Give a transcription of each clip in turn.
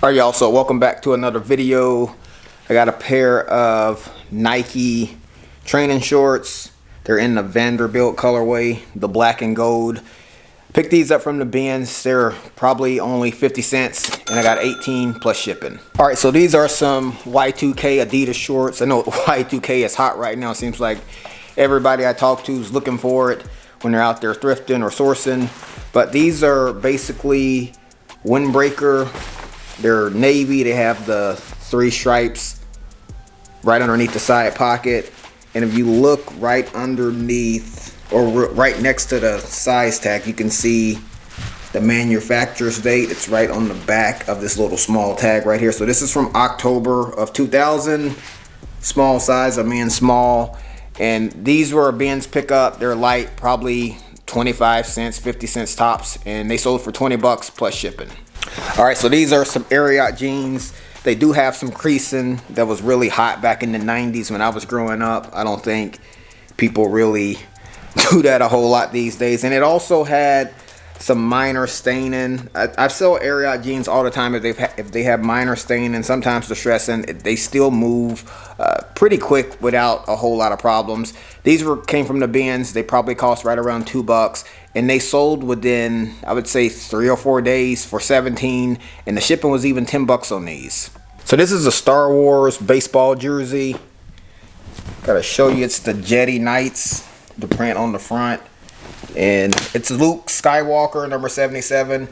Alright y'all, so welcome back to another video. I got a pair of Nike training shorts. They're in the Vanderbilt colorway, the black and gold. Picked these up from the bins. They're probably only 50 cents and I got 18 plus shipping. Alright, so these are some Y2K Adidas shorts. I know Y2K is hot right now. It seems like everybody I talk to is looking for it when they're out there thrifting or sourcing. But these are basically windbreaker. They're navy. They have the 3 stripes right underneath the side pocket. And if you look right underneath or right next to the size tag, you can see the manufacturer's date. It's right on the back of this little small tag right here. So this is from October of 2000. Small size, I mean small. And these were a Ben's pickup. They're light, probably 25 cents, 50 cents tops. And they sold for 20 bucks plus shipping. Alright, so these are some Ariat jeans. They do have some creasing that was really hot back in the 90s when I was growing up. I don't think people really do that a whole lot these days. And it also had some minor staining. I sell Ariat jeans all the time if they have minor staining, sometimes distressing. They still move pretty quick without a whole lot of problems. These came from the bins. They probably cost right around $2, and they sold within, I would say, 3 or 4 days for 17, and the shipping was even 10 bucks on these. So this is a Star Wars baseball jersey. Gotta show you, it's the Jedi Knights, the print on the front. And it's Luke Skywalker, number 77.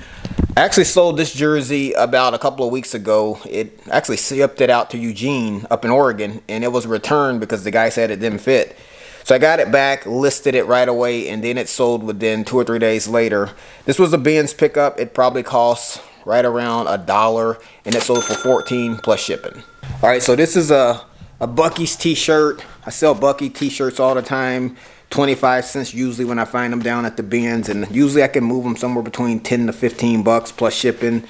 I actually sold this jersey about a couple of weeks ago. It actually shipped it out to Eugene up in Oregon, and it was returned because the guy said it didn't fit. So I got it back, listed it right away, and then it sold within 2 or 3 days later. This was a Ben's pickup. It probably cost right around $1, and it sold for 14 plus shipping. All right, so this is a Buc-ee's t-shirt. I sell Buc-ee t-shirts all the time. 25 cents usually when I find them down at the bins, and usually I can move them somewhere between 10 to 15 bucks plus shipping.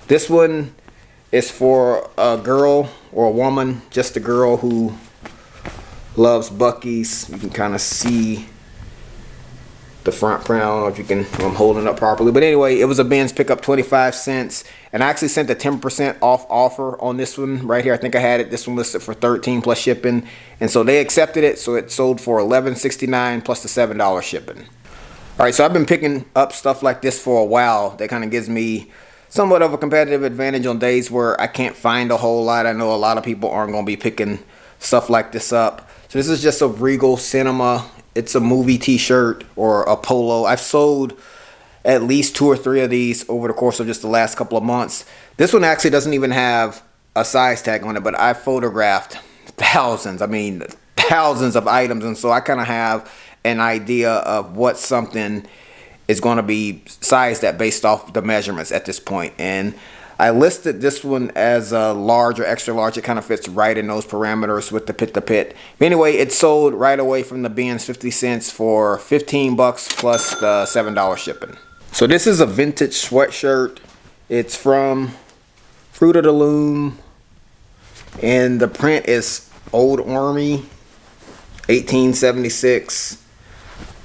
This one is for a girl or a woman, just a girl who loves Buc-ee's. You can kind of see the front print. I don't know if you can, I'm holding it up properly, but anyway, it was a Ben's pickup, 25 cents, and I actually sent a 10% off offer on this one right here. I think I had this one listed for 13 plus shipping, and so they accepted it, so it sold for $11.69 plus the $7 shipping. All right, so I've been picking up stuff like this for a while. That kind of gives me somewhat of a competitive advantage on days where I can't find a whole lot. I know a lot of people aren't going to be picking stuff like this up. So this is just a Regal Cinema. It's a movie t-shirt or a polo. I've sold at least 2 or 3 of these over the course of just the last couple of months. This one actually doesn't even have a size tag on it, but I photographed thousands of items, and so I kind of have an idea of what something is going to be sized at based off the measurements at this point. And I listed this one as a large or extra large. It kind of fits right in those parameters with the pit to pit. Anyway, it sold right away from the bins, 50 cents for 15 bucks plus the $7 shipping. So this is a vintage sweatshirt. It's from Fruit of the Loom, and the print is Old Army, 1876.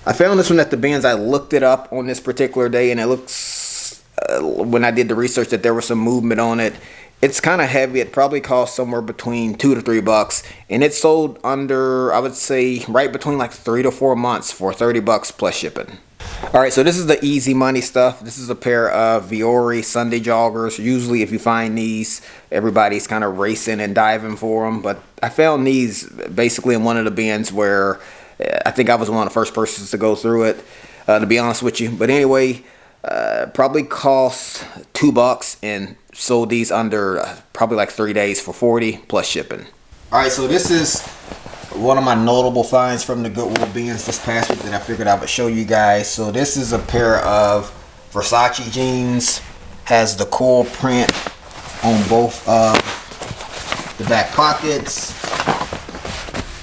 I found this one at the bins. I looked it up on this particular day, and it looks, when I did the research, that there was some movement on it. It's kind of heavy. It probably cost somewhere between $2 to $3, and it sold under, I would say, right between like 3 to 4 months for 30 bucks plus shipping. All right, so this is the easy money stuff. This is a pair of Viore Sunday joggers. Usually if you find these, everybody's kind of racing and diving for them, but I found these basically in one of the bins where I think I was one of the first persons to go through it, to be honest with you. But anyway, probably cost $2 and sold these under probably like 3 days for 40 plus shipping. All right, so this is one of my notable finds from the Goodwill bins this past week that I figured I would show you guys. So this is a pair of Versace jeans. Has the cool print on both of the back pockets,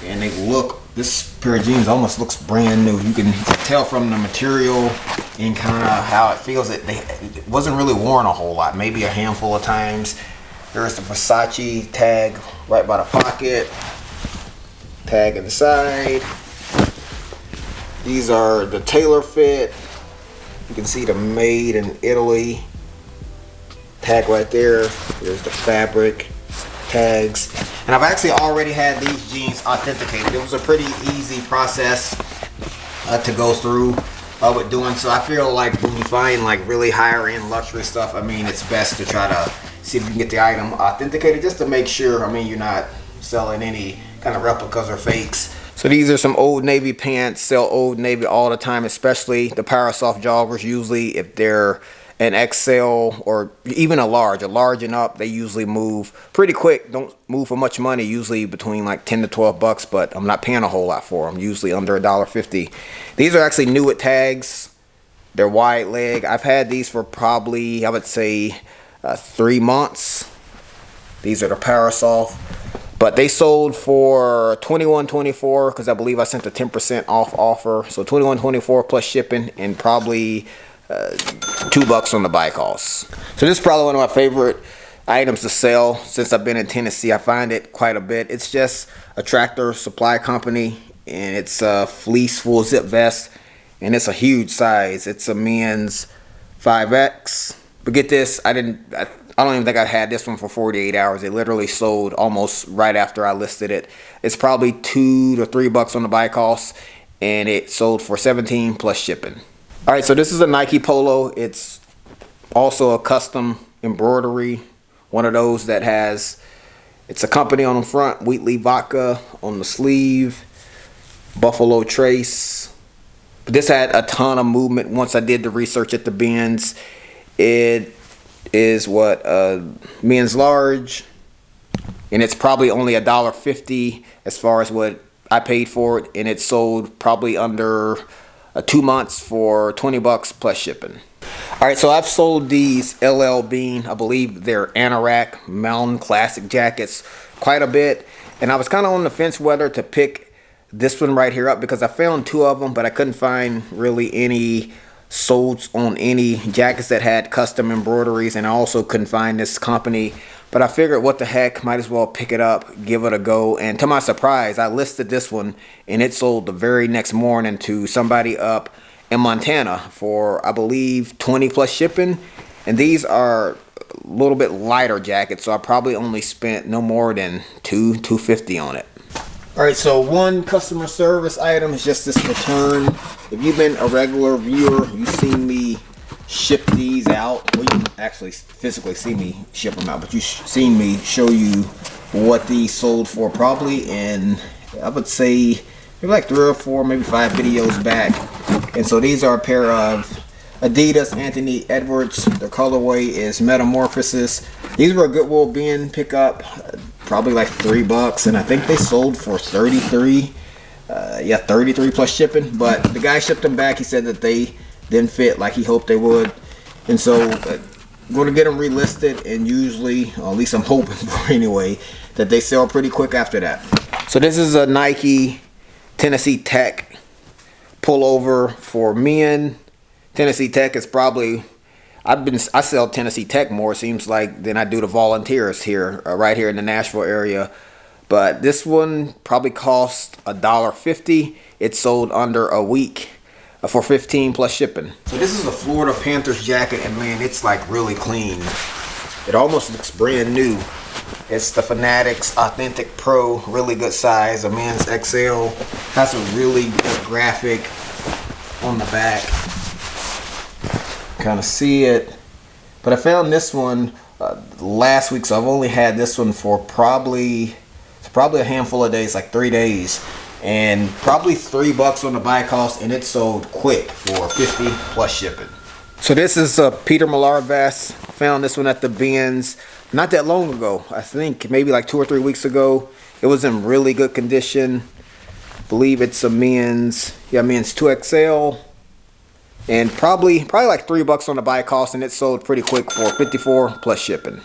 and they look, this pair of jeans almost looks brand new. You can tell from the material and kind of how it feels. It wasn't really worn a whole lot, maybe a handful of times. There's the Versace tag right by the pocket, tag in the side. These are the tailor fit. You can see the made in Italy tag right there. There's the fabric tags. And I've actually already had these jeans authenticated. It was a pretty easy process to go through with doing so. I feel like when you find like really higher end luxury stuff, I mean, it's best to try to see if you can get the item authenticated just to make sure, I mean, you're not selling any kind of replicas or fakes. So these are some Old Navy pants. Sell Old Navy all the time, especially the Parasoft joggers. Usually if they're an XL or even a large and up, they usually move pretty quick. Don't move for much money, usually between like 10 to 12 bucks, but I'm not paying a whole lot for them, usually under $1.50. These are actually new with tags. They're wide leg. I've had these for probably, I would say, 3 months. These are the Parasoft, but they sold for $21.24 because I believe I sent a 10% off offer. So $21.24 plus shipping, and probably $2 on the buy costs. So this is probably one of my favorite items to sell since I've been in Tennessee. I find it quite a bit. It's just a Tractor Supply Company, and it's a fleece full zip vest, and it's a huge size. It's a men's 5X. But get this, I don't even think I had this one for 48 hours. It literally sold almost right after I listed it. It's probably $2 to $3 on the buy cost, and it sold for $17 plus shipping. All right, so this is a Nike Polo. It's also a custom embroidery, one of those that has, it's a company on the front, Wheatley Vodka on the sleeve, Buffalo Trace. But this had a ton of movement once I did the research at the bins. It is what, men's large, and it's probably only $1.50 as far as what I paid for it, and it sold probably under 2 months for $20 plus shipping. All right, so I've sold these LL Bean, I believe they're Anorak Mountain Classic jackets, quite a bit, and I was kind of on the fence whether to pick this one right here up because I found 2 of them, but I couldn't find really any sold on any jackets that had custom embroideries, and I also couldn't find this company. But I figured, what the heck, might as well pick it up, give it a go. And to my surprise, I listed this one, and it sold the very next morning to somebody up in Montana for, I believe, 20 plus shipping. And these are a little bit lighter jackets, so I probably only spent no more than $250 on it. All right, so one customer service item is just this return. If you've been a regular viewer, you've seen me ship these out. Well, you can actually physically see me ship them out, but you've seen me show you what these sold for probably in, I would say, maybe like 3 or 4, maybe 5 videos back. And so these are a pair of Adidas Anthony Edwards. Their colorway is Metamorphosis. These were a Goodwill bin pickup, probably like $3, and I think they sold for 33. Yeah, 33 plus shipping. But the guy shipped them back. He said that they didn't fit like he hoped they would, and so I'm going to get them relisted, and usually, or at least I'm hoping for anyway, that they sell pretty quick after that. So this is a Nike Tennessee Tech pullover for men. Tennessee Tech is probably, I sell Tennessee Tech more, it seems like, than I do the Volunteers here, right here in the Nashville area. But this one probably cost $1.50. It sold under a week for $15 plus shipping. So this is a Florida Panthers jacket, and man, it's like really clean. It almost looks brand new. It's the Fanatics Authentic Pro, really good size, a men's XL. Has a really good graphic on the back. Kind of see it. But I found this one last week, so I've only had this one for probably a handful of days, like 3 days. And probably $3 on the buy cost, and it sold quick for 50 plus shipping. So this is a Peter Millar vest. Found this one at the bins not that long ago. I think maybe like 2 or 3 weeks ago. It was in really good condition. I believe it's a men's 2XL, and probably like $3 on the buy cost, and it sold pretty quick for 54 plus shipping.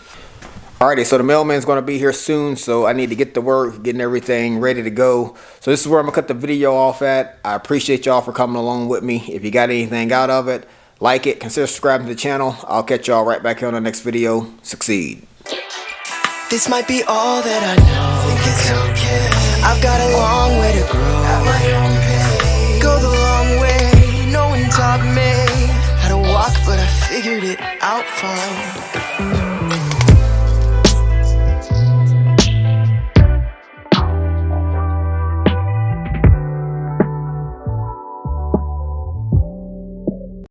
Alrighty, so the mailman's going to be here soon, so I need to get to work, getting everything ready to go. So this is where I'm going to cut the video off at. I appreciate y'all for coming along with me. If you got anything out of it, like it, consider subscribing to the channel. I'll catch y'all right back here on the next video. Succeed. This might be all that I know. Think it's okay. I've got a long way to grow. At my own pace. Go the long way. No one taught me how to walk, but I figured it out fine.